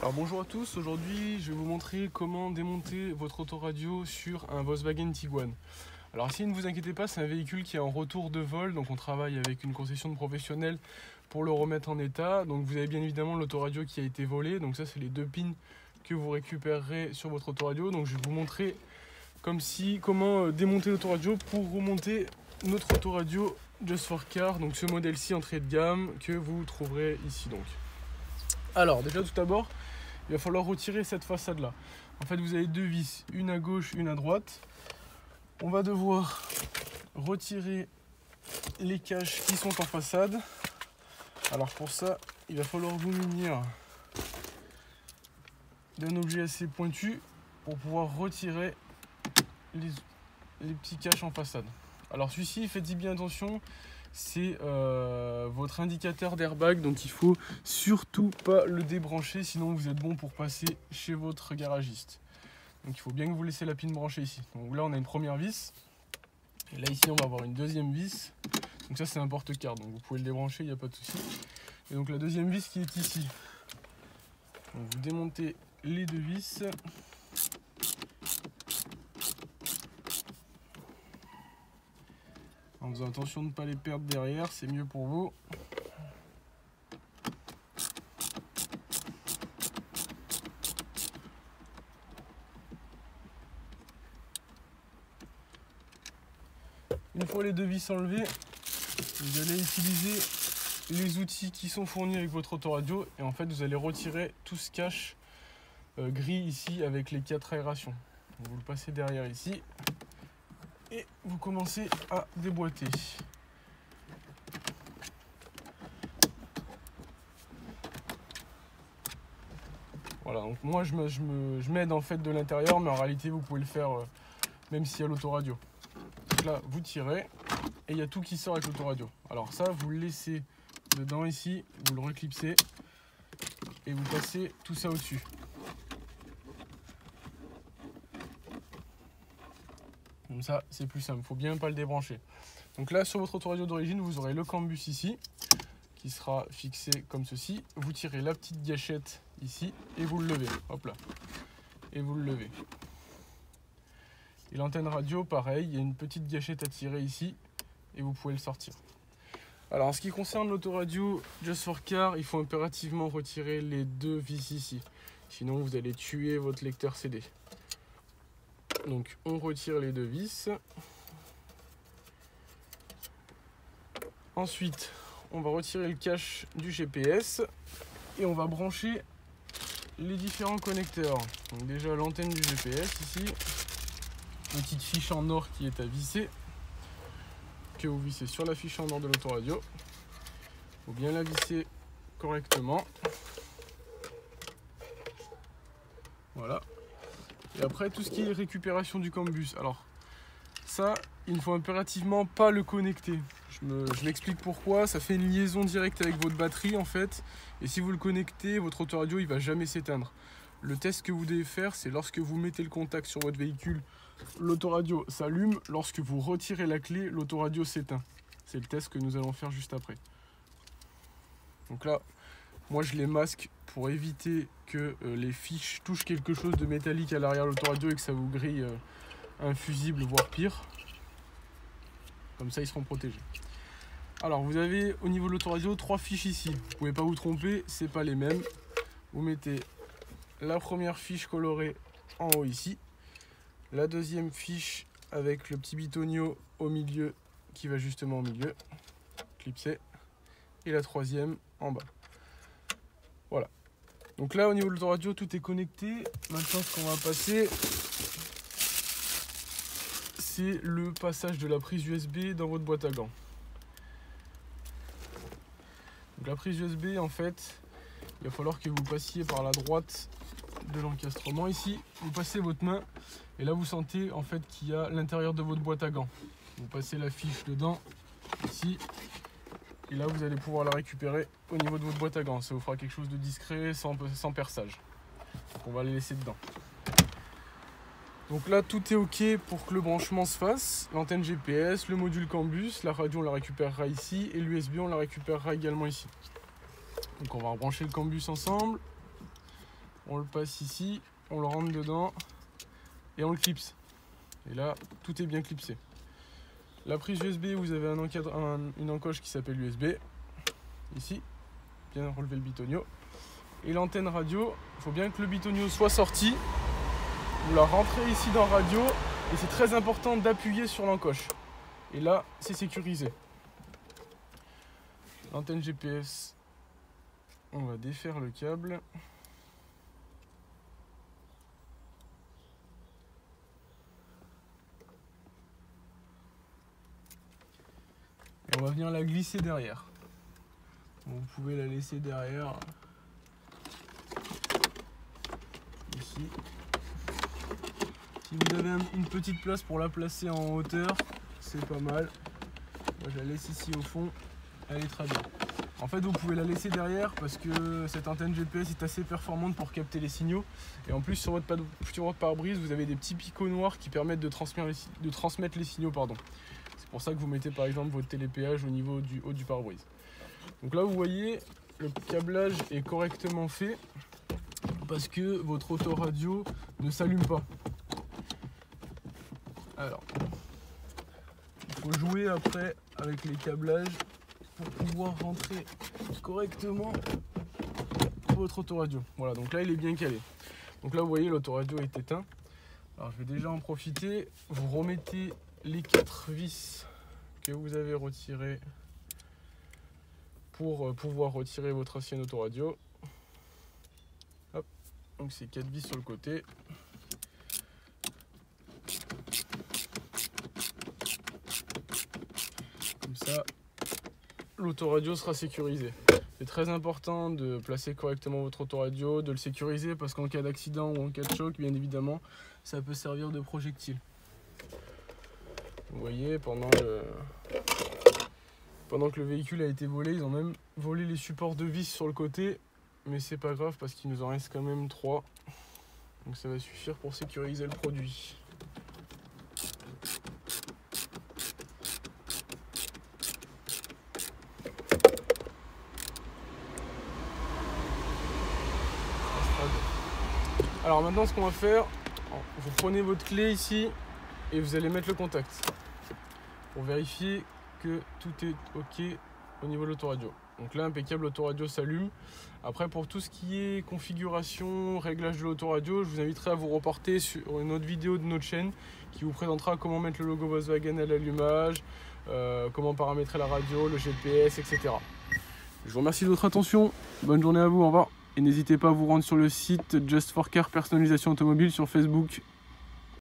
Alors bonjour à tous, aujourd'hui je vais vous montrer comment démonter votre autoradio sur un Volkswagen Tiguan. Alors ici ne vous inquiétez pas, c'est un véhicule qui est en retour de vol, donc on travaille avec une concession de professionnels pour le remettre en état. Donc vous avez bien évidemment l'autoradio qui a été volé, donc ça c'est les deux pins que vous récupérerez sur votre autoradio. Donc je vais vous montrer comment démonter l'autoradio pour remonter notre autoradio Just for Car, donc ce modèle-ci entrée de gamme que vous trouverez ici donc. Alors déjà tout d'abord, il va falloir retirer cette façade là. En fait vous avez deux vis, une à gauche, une à droite. On va devoir retirer les caches qui sont en façade. Alors pour ça, il va falloir vous munir d'un objet assez pointu pour pouvoir retirer les petits caches en façade. Alors celui-ci, faites-y bien attention, c'est votre indicateur d'airbag, donc il faut surtout pas le débrancher, sinon vous êtes bon pour passer chez votre garagiste. Donc il faut bien que vous laissiez la pine branchée ici. Donc là on a une première vis, et là ici on va avoir une deuxième vis. Donc ça c'est un porte-carte, donc vous pouvez le débrancher, il n'y a pas de souci. Et donc la deuxième vis qui est ici. Donc vous démontez les deux vis. En faisant attention de ne pas les perdre derrière, c'est mieux pour vous. Une fois les deux vis enlevées, vous allez utiliser les outils qui sont fournis avec votre autoradio et en fait vous allez retirer tout ce cache gris ici avec les 4 aérations. Donc, vous le passez derrière ici. Et vous commencez à déboîter. Voilà, donc moi je m'aide en fait de l'intérieur, mais en réalité vous pouvez le faire même s'il y a l'autoradio. Donc là vous tirez et il y a tout qui sort avec l'autoradio. Alors ça vous le laissez dedans ici, vous le reclipsez et vous passez tout ça au-dessus. Comme ça, c'est plus simple, il faut bien pas le débrancher. Donc là, sur votre autoradio d'origine, vous aurez le cambus ici, qui sera fixé comme ceci. Vous tirez la petite gâchette ici, et vous le levez. Hop là. Et vous le levez. Et l'antenne radio, pareil, il y a une petite gâchette à tirer ici, et vous pouvez le sortir. Alors, en ce qui concerne l'autoradio Just for Car, il faut impérativement retirer les deux vis ici. Sinon, vous allez tuer votre lecteur CD. Donc on retire les deux vis. Ensuite, on va retirer le cache du GPS et on va brancher les différents connecteurs. Donc déjà l'antenne du GPS ici, petite fiche en or qui est à visser, que vous vissez sur la fiche en or de l'autoradio. Il faut bien la visser correctement. Voilà. Et après, tout ce qui est récupération du cambus. Alors, ça, il ne faut impérativement pas le connecter. Je m'explique pourquoi. Ça fait une liaison directe avec votre batterie, en fait. Et si vous le connectez, votre autoradio, il ne va jamais s'éteindre. Le test que vous devez faire, c'est lorsque vous mettez le contact sur votre véhicule, l'autoradio s'allume. Lorsque vous retirez la clé, l'autoradio s'éteint. C'est le test que nous allons faire juste après. Donc là, moi, je les masque pour éviter que les fiches touchent quelque chose de métallique à l'arrière de l'autoradio et que ça vous grille un fusible, voire pire. Comme ça, ils seront protégés. Alors, vous avez au niveau de l'autoradio 3 fiches ici. Vous ne pouvez pas vous tromper, c'est pas les mêmes. Vous mettez la première fiche colorée en haut ici. La deuxième fiche avec le petit bitonio au milieu qui va justement au milieu. Clipsé. Et la troisième en bas. Voilà. Donc là, au niveau de l'autoradio, tout est connecté. Maintenant, ce qu'on va passer, c'est le passage de la prise USB dans votre boîte à gants. Donc la prise USB, en fait, il va falloir que vous passiez par la droite de l'encastrement ici. Vous passez votre main et là, vous sentez en fait qu'il y a l'intérieur de votre boîte à gants. Vous passez la fiche dedans, ici. Et là, vous allez pouvoir la récupérer au niveau de votre boîte à gants. Ça vous fera quelque chose de discret, sans perçage. Donc on va les laisser dedans. Donc là, tout est OK pour que le branchement se fasse. L'antenne GPS, le module cambus, la radio, on la récupérera ici. Et l'USB, on la récupérera également ici. Donc on va rebrancher le cambus ensemble. on le passe ici, on le rentre dedans et on le clipse. Et là, tout est bien clipsé. La prise USB, vous avez une encoche qui s'appelle USB, ici, bien relever le bitonio. Et l'antenne radio, il faut bien que le bitonio soit sorti. Vous la rentrez ici dans radio et c'est très important d'appuyer sur l'encoche. Et là, c'est sécurisé. L'antenne GPS, on va défaire le câble. Et on va venir la glisser derrière. Vous pouvez la laisser derrière. Ici. Si vous avez une petite place pour la placer en hauteur, c'est pas mal. Moi, je la laisse ici au fond, elle est très bien. En fait, vous pouvez la laisser derrière parce que cette antenne GPS est assez performante pour capter les signaux. Et en plus, sur votre pare-brise, vous avez des petits picots noirs qui permettent de transmettre les signaux. C'est pour ça que vous mettez par exemple votre télépéage au niveau du haut du pare-brise. Donc là, vous voyez, le câblage est correctement fait parce que votre autoradio ne s'allume pas. Alors, il faut jouer après avec les câblages pour pouvoir rentrer correctement votre autoradio. Voilà, donc là il est bien calé. Donc là vous voyez, l'autoradio est éteint. Alors je vais déjà en profiter. Vous remettez les 4 vis que vous avez retirées pour pouvoir retirer votre ancienne autoradio. Hop, donc c'est 4 vis sur le côté. Comme ça, l'autoradio sera sécurisé. C'est très important de placer correctement votre autoradio, de le sécuriser parce qu'en cas d'accident ou en cas de choc, bien évidemment, ça peut servir de projectile. Vous voyez, pendant que le véhicule a été volé, ils ont même volé les supports de vis sur le côté, mais c'est pas grave parce qu'il nous en reste quand même 3. Donc ça va suffire pour sécuriser le produit. Alors maintenant, ce qu'on va faire, vous prenez votre clé ici et vous allez mettre le contact pour vérifier que tout est ok au niveau de l'autoradio. Donc là, impeccable, l'autoradio s'allume. Après, pour tout ce qui est configuration, réglage de l'autoradio, je vous inviterai à vous reporter sur une autre vidéo de notre chaîne qui vous présentera comment mettre le logo Volkswagen à l'allumage, comment paramétrer la radio, le GPS, etc. Je vous remercie de votre attention. Bonne journée à vous, au revoir. Et n'hésitez pas à vous rendre sur le site Just for Car Personnalisation Automobile sur Facebook